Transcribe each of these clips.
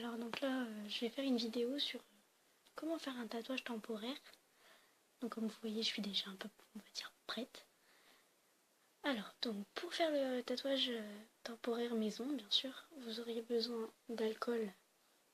Alors donc là, je vais faire une vidéo sur comment faire un tatouage temporaire. Donc comme vous voyez, je suis déjà un peu, on va dire, prête. Alors, donc pour faire le tatouage temporaire maison, bien sûr, vous auriez besoin d'alcool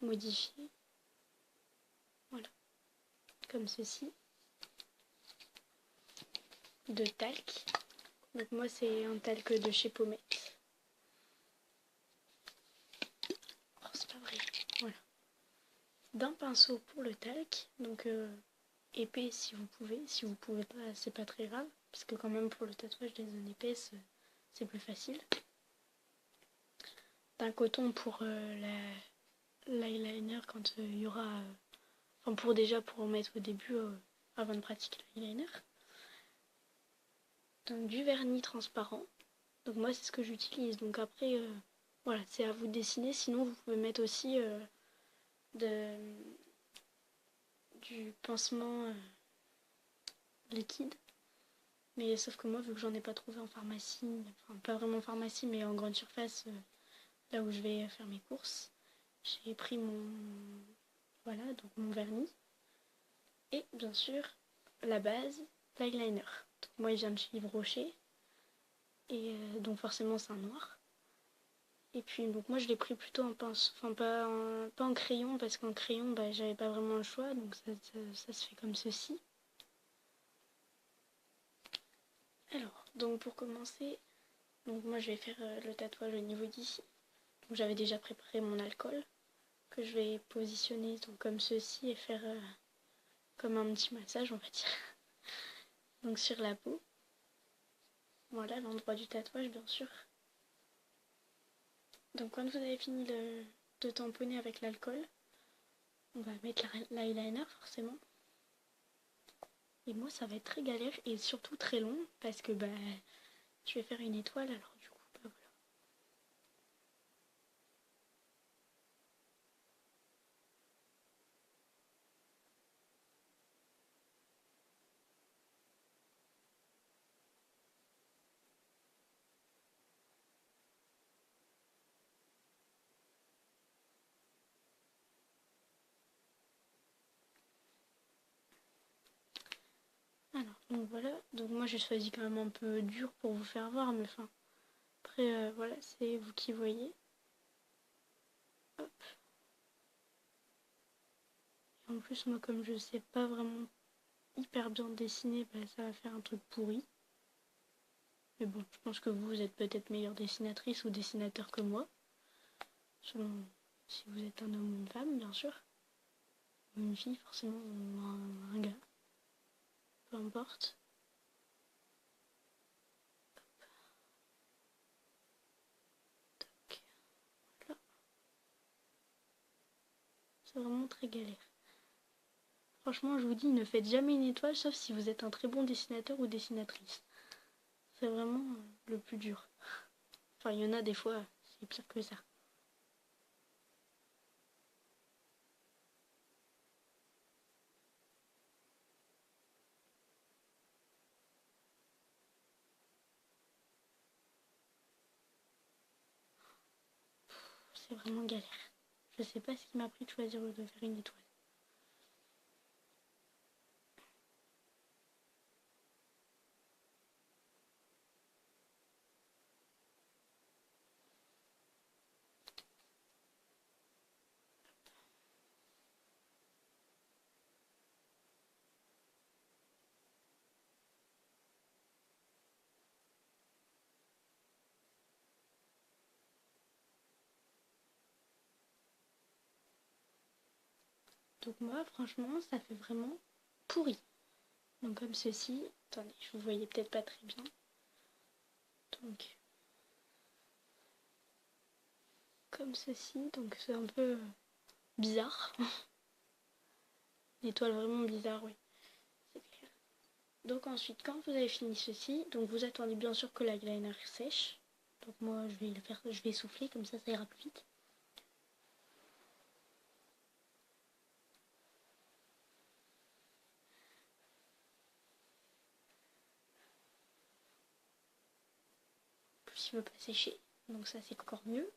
modifié. Voilà, comme ceci. De talc. Donc moi c'est un talc de chez Pommette. Oh, c'est pas vrai. Voilà. D'un pinceau pour le talc, donc épais si vous pouvez pas, c'est pas très grave, parce que quand même pour le tatouage des zones épaisses, c'est plus facile. D'un coton pour l'eyeliner quand il y aura, enfin pour mettre au début avant de pratiquer l'eyeliner. Donc du vernis transparent. Donc moi c'est ce que j'utilise. Donc après voilà, c'est à vous de dessiner. Sinon vous pouvez mettre aussi du pansement liquide. Mais sauf que moi, vu que j'en ai pas trouvé en pharmacie, enfin pas vraiment en pharmacie, mais en grande surface, là où je vais faire mes courses, j'ai pris voilà, donc mon vernis. Et bien sûr, la base, l'eyeliner. Donc moi, il vient de chez Yves Rocher. Et donc forcément, c'est un noir. Et puis, donc moi, je l'ai pris plutôt en pince, enfin pas en crayon, parce qu'en crayon, bah, j'avais pas vraiment le choix. Donc ça se fait comme ceci. Alors, donc pour commencer, donc moi, je vais faire le tatouage au niveau d'ici. Donc j'avais déjà préparé mon alcool que je vais positionner donc comme ceci et faire comme un petit massage, on va dire. Donc sur la peau. Voilà l'endroit du tatouage, bien sûr. Donc quand vous avez fini de tamponner avec l'alcool, on va mettre l'eyeliner forcément. Et moi ça va être très galère et surtout très long parce que je vais faire une étoile, alors du coup voilà. Alors donc voilà, donc moi j'ai choisi quand même un peu dur pour vous faire voir, mais enfin après voilà, c'est vous qui voyez. Hop. Et en plus moi comme je sais pas vraiment hyper bien dessiner, ça va faire un truc pourri. Mais bon, je pense que vous êtes peut-être meilleure dessinatrice ou dessinateur que moi. Selon si vous êtes un homme ou une femme, bien sûr. Ou une fille, forcément, ou un gars. Peu importe. Tac. Voilà. C'est vraiment très galère. Franchement, je vous dis, ne faites jamais une étoile, sauf si vous êtes un très bon dessinateur ou dessinatrice. C'est vraiment le plus dur. Enfin, il y en a des fois, c'est pire que ça. C'est vraiment galère. Je sais pas ce qui m'a pris de choisir de faire une étoile. Donc moi, franchement, ça fait vraiment pourri. Donc comme ceci, attendez, je vous voyais peut-être pas très bien. Donc comme ceci, donc c'est un peu bizarre. Une étoile vraiment bizarre, oui, c'est clair. Donc ensuite, quand vous avez fini ceci, donc vous attendez bien sûr que l'eyeliner sèche. Donc moi je vais le faire, je vais souffler, comme ça ira plus vite. En plus il ne veut pas sécher, donc ça c'est encore mieux.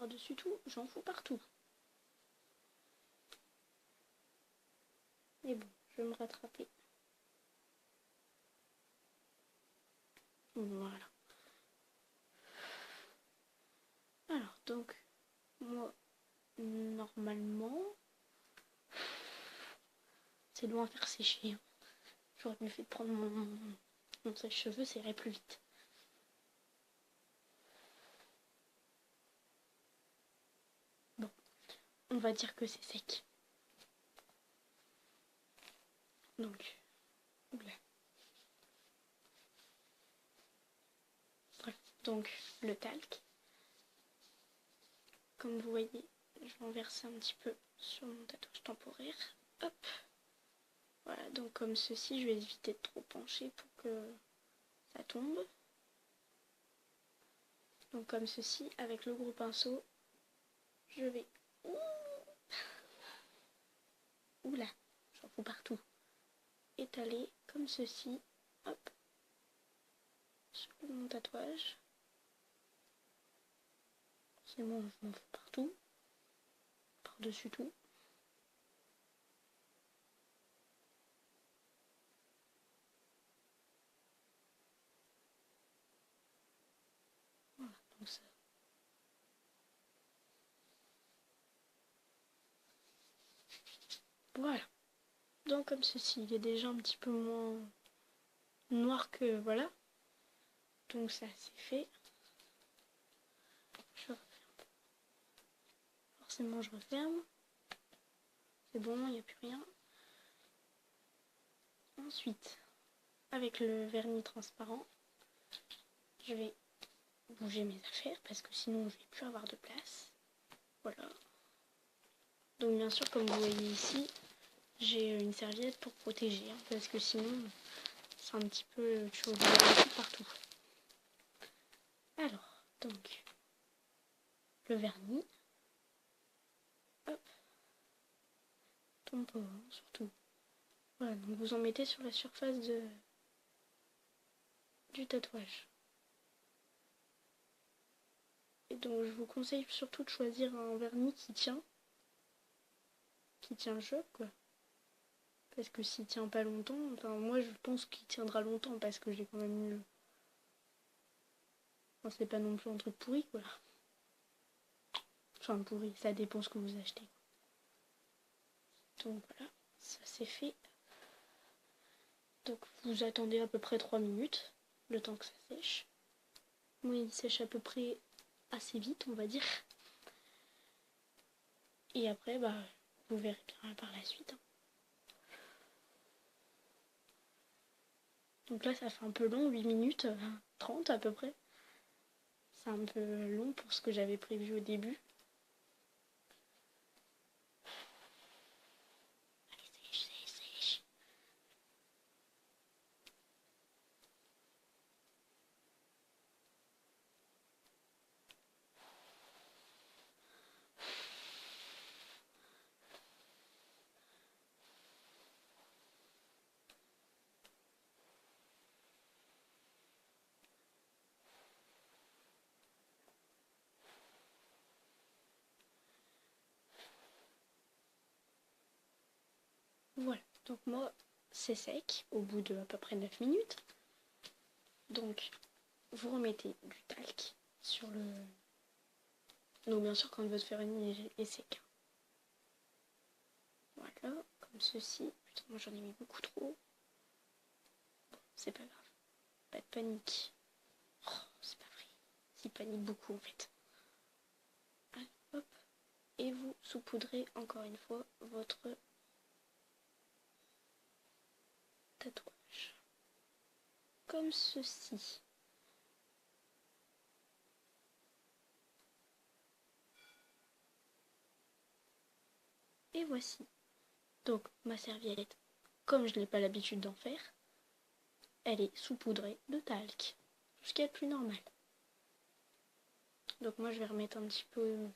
par-dessus tout, j'en fous partout. Mais bon, je vais me rattraper. Voilà. Alors, donc, moi, normalement, c'est long à faire sécher. Hein. J'aurais mieux fait de prendre mon sèche-cheveux, ça irait plus vite. Bon, on va dire que c'est sec. Donc, oula. Voilà. Donc, le talc. Comme vous voyez, je vais en verser un petit peu sur mon tatouage temporaire. Hop. Voilà, donc comme ceci, je vais éviter de trop pencher pour que ça tombe. Donc comme ceci, avec le gros pinceau, je vais... Oula, j'en fous partout. Étaler comme ceci, hop, sur mon tatouage. C'est bon, je m'en fous partout, par-dessus tout. Voilà, donc ça. Voilà. Donc comme ceci, il est déjà un petit peu moins noir que voilà. Donc ça c'est fait. Je referme. Forcément je referme. C'est bon, il n'y a plus rien. Ensuite, avec le vernis transparent, je vais bouger mes affaires parce que sinon je vais plus avoir de place. Voilà. Donc bien sûr, comme vous voyez ici, j'ai une serviette pour protéger hein, parce que sinon c'est un petit peu chaud partout. Alors, donc le vernis, hop, tombe pas hein, surtout. Voilà, donc vous en mettez sur la surface du tatouage. Et donc je vous conseille surtout de choisir un vernis qui tient le choc quoi. Parce que s'il tient pas longtemps, enfin moi je pense qu'il tiendra longtemps parce que j'ai quand même eu... Enfin c'est pas non plus un truc pourri quoi. Enfin pourri, ça dépend ce que vous achetez. Donc voilà, ça c'est fait. Donc vous attendez à peu près 3 minutes, le temps que ça sèche. Moi il sèche à peu près assez vite on va dire. Et après bah vous verrez bien par la suite. Donc là ça fait un peu long, 8 minutes 30 à peu près. C'est un peu long pour ce que j'avais prévu au début. Allez, sèche. Voilà, donc moi c'est sec au bout de à peu près 9 minutes. Donc vous remettez du talc sur le... Donc bien sûr quand votre vernis est sec. Voilà, comme ceci. Putain, moi j'en ai mis beaucoup trop. Bon, c'est pas grave. Pas de panique. Oh, c'est pas vrai. Il panique beaucoup en fait. Allez, hop. Et vous saupoudrez encore une fois votre tatouage. Comme ceci. Et voici. Donc ma serviette, comme je n'ai pas l'habitude d'en faire, elle est saupoudrée de talc. Ce qui est le plus normal. Donc moi je vais remettre un petit peu